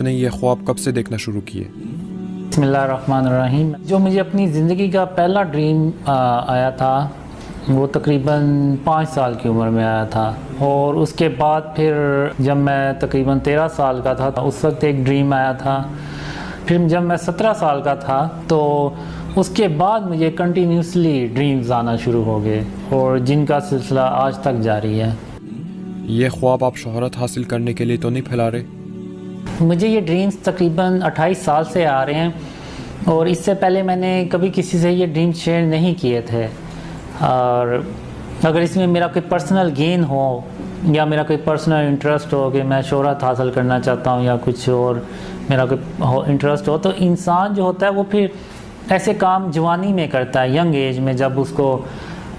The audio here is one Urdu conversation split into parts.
نے یہ خواب کب سے دیکھنا شروع کیے؟ بسم اللہ الرحمن الرحیم. جو مجھے اپنی زندگی کا پہلا ڈریم آیا تھا وہ تقریباً 5 سال کی عمر میں آیا تھا، اور اس کے بعد پھر جب میں تقریباً 13 سال کا تھا اس وقت ایک ڈریم آیا تھا. پھر جب میں 17 سال کا تھا تو اس کے بعد مجھے کنٹینیوسلی ڈریمز آنا شروع ہو گئے، اور جن کا سلسلہ آج تک جاری ہے. یہ خواب آپ شہرت حاصل کرنے کے لیے تو نہیں پھیلا رہے؟ مجھے یہ ڈریمز تقریباً 28 سال سے آ رہے ہیں، اور اس سے پہلے میں نے کبھی کسی سے یہ ڈریمز شیئر نہیں کیے تھے. اور اگر اس میں میرا کوئی پرسنل گین ہو یا میرا کوئی پرسنل انٹرسٹ ہو کہ میں شہرت حاصل کرنا چاہتا ہوں یا کچھ اور میرا کوئی انٹرسٹ ہو، تو انسان جو ہوتا ہے وہ پھر ایسے کام جوانی میں کرتا ہے، ینگ ایج میں، جب اس کو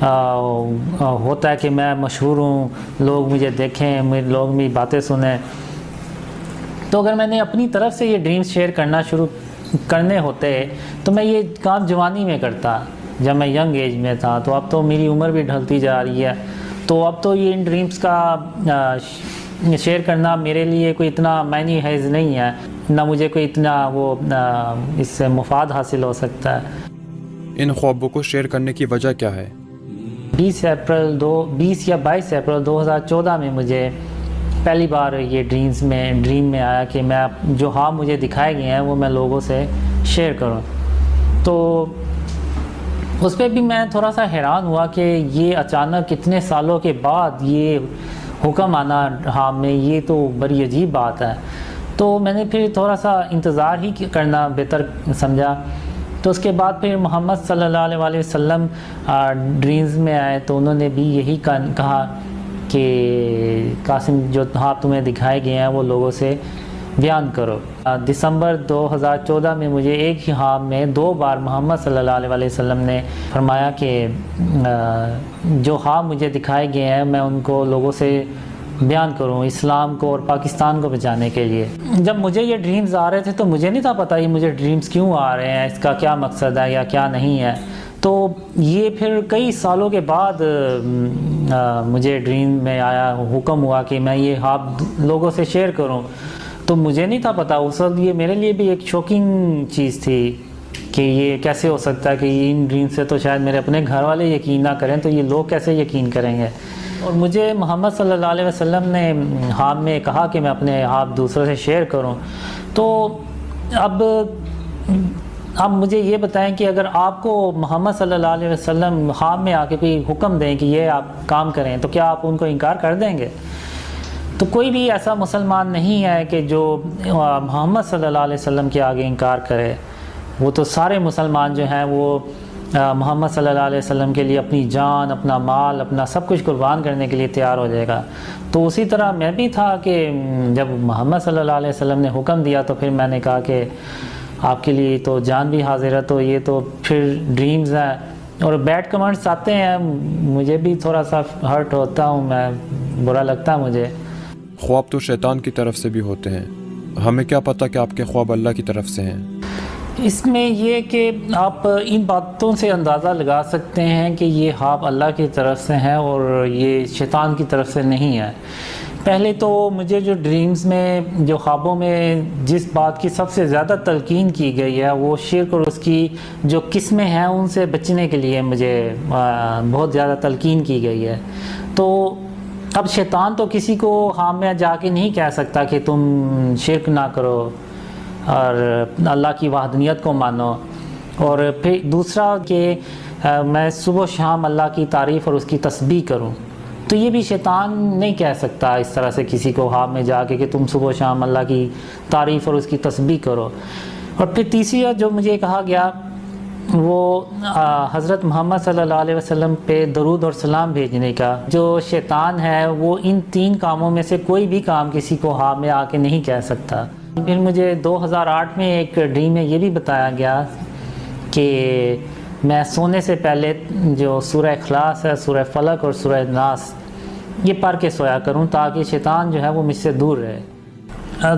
ہوتا ہے کہ میں مشہور ہوں، لوگ مجھے دیکھیں، لوگ میری باتیں سنیں. تو اگر میں نے اپنی طرف سے یہ ڈریمز شیئر کرنے ہوتے تو میں یہ کام جوانی میں کرتا جب میں ینگ ایج میں تھا. تو اب تو میری عمر بھی ڈھلتی جا رہی ہے، تو اب تو یہ ان ڈریمز کا شیئر کرنا میرے لیے کوئی اتنا معنی حیز نہیں ہے، نہ مجھے کوئی اتنا اس سے مفاد حاصل ہو سکتا ہے. ان خوابوں کو شیئر کرنے کی وجہ کیا ہے؟ 20 یا 22 اپریل 2014 میں مجھے پہلی بار یہ ڈریم میں آیا کہ میں جو خواب مجھے دکھائے گئے ہیں وہ میں لوگوں سے شیئر کروں. تو اس پہ بھی میں تھوڑا سا حیران ہوا کہ یہ اچانک کتنے سالوں کے بعد یہ حکم آنا خواب میں، یہ تو بڑی عجیب بات ہے. تو میں نے پھر تھوڑا سا انتظار ہی کرنا بہتر سمجھا. تو اس کے بعد پھر محمد صلی اللہ علیہ وسلم ڈریمز میں آئے، تو انہوں نے بھی یہی کہا کہ قاسم جو خواب تمہیں دکھائے گئے ہیں وہ لوگوں سے بیان کرو. دسمبر 2014 میں مجھے ایک ہی خواب میں 2 بار محمد صلی اللہ علیہ وسلم نے فرمایا کہ جو خواب مجھے دکھائے گئے ہیں میں ان کو لوگوں سے بیان کروں، اسلام کو اور پاکستان کو بچانے کے لیے. جب مجھے یہ ڈریمز آ رہے تھے تو مجھے نہیں تھا پتہ یہ مجھے ڈریمز کیوں آ رہے ہیں، اس کا کیا مقصد ہے یا کیا نہیں ہے. تو یہ پھر کئی سالوں کے بعد مجھے ڈریم میں آیا، حکم ہوا کہ میں یہ خواب لوگوں سے شیئر کروں. تو مجھے نہیں تھا پتہ اس وقت، یہ میرے لیے بھی ایک شوکنگ چیز تھی کہ یہ کیسے ہو سکتا ہے کہ ان ڈریم سے تو شاید میرے اپنے گھر والے یقین نہ کریں، تو یہ لوگ کیسے یقین کریں گے. اور مجھے محمد صلی اللہ علیہ وسلم نے خواب میں کہا کہ میں اپنے خواب دوسروں سے شیئر کروں. تو اب مجھے یہ بتائیں کہ اگر آپ کو محمد صلی اللہ علیہ وسلم خواب میں آ کے کوئی حکم دیں کہ یہ آپ کام کریں، تو کیا آپ ان کو انکار کر دیں گے؟ تو کوئی بھی ایسا مسلمان نہیں ہے کہ جو محمد صلی اللہ علیہ وسلم کے آگے انکار کرے. وہ تو سارے مسلمان جو ہیں وہ محمد صلی اللہ علیہ وسلم کے لیے اپنی جان، اپنا مال، اپنا سب کچھ قربان کرنے کے لیے تیار ہو جائے گا. تو اسی طرح میں بھی تھا کہ جب محمد صلی اللہ علیہ وسلم نے حکم دیا تو پھر میں نے کہا کہ آپ کے لیے تو جان بھی حاضر ہے. تو یہ تو پھر ڈریمز ہیں، اور بیڈ کمنٹس آتے ہیں، مجھے بھی تھوڑا سا ہرٹ ہوتا ہوں، میں برا لگتا ہے مجھے. خواب تو شیطان کی طرف سے بھی ہوتے ہیں، ہمیں کیا پتہ کہ آپ کے خواب اللہ کی طرف سے ہیں؟ اس میں یہ کہ آپ ان باتوں سے اندازہ لگا سکتے ہیں کہ یہ خواب اللہ کی طرف سے ہیں اور یہ شیطان کی طرف سے نہیں ہے. پہلے تو مجھے جو ڈریمز میں، جو خوابوں میں جس بات کی سب سے زیادہ تلقین کی گئی ہے وہ شرک اور اس کی جو قسمیں ہیں ان سے بچنے کے لیے مجھے بہت زیادہ تلقین کی گئی ہے. تو اب شیطان تو کسی کو خواب میں جا کے نہیں کہہ سکتا کہ تم شرک نہ کرو اور اللہ کی وحدانیت کو مانو. اور پھر دوسرا کہ میں صبح و شام اللہ کی تعریف اور اس کی تسبیح کروں. تو یہ بھی شیطان نہیں کہہ سکتا اس طرح سے کسی کو خواب میں جا کے کہ تم صبح و شام اللہ کی تعریف اور اس کی تسبیح کرو. اور پھر تیسری جو مجھے کہا گیا وہ حضرت محمد صلی اللہ علیہ وسلم پہ درود اور سلام بھیجنے کا. جو شیطان ہے وہ ان 3 کاموں میں سے کوئی بھی کام کسی کو خواب میں آ کے نہیں کہہ سکتا. پھر مجھے 2008 میں ایک ڈریم میں یہ بھی بتایا گیا کہ میں سونے سے پہلے جو سورہ اخلاص ہے، سورہ فلق اور سورہ ناس یہ پڑھ کے سویا کروں تاکہ شیطان جو ہے وہ مجھ سے دور رہے.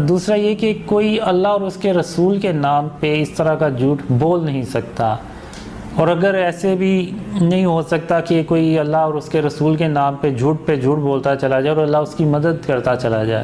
دوسرا یہ کہ کوئی اللہ اور اس کے رسول کے نام پہ اس طرح کا جھوٹ بول نہیں سکتا، اور اگر ایسے بھی نہیں ہو سکتا کہ کوئی اللہ اور اس کے رسول کے نام پہ جھوٹ بولتا چلا جائے اور اللہ اس کی مدد کرتا چلا جائے.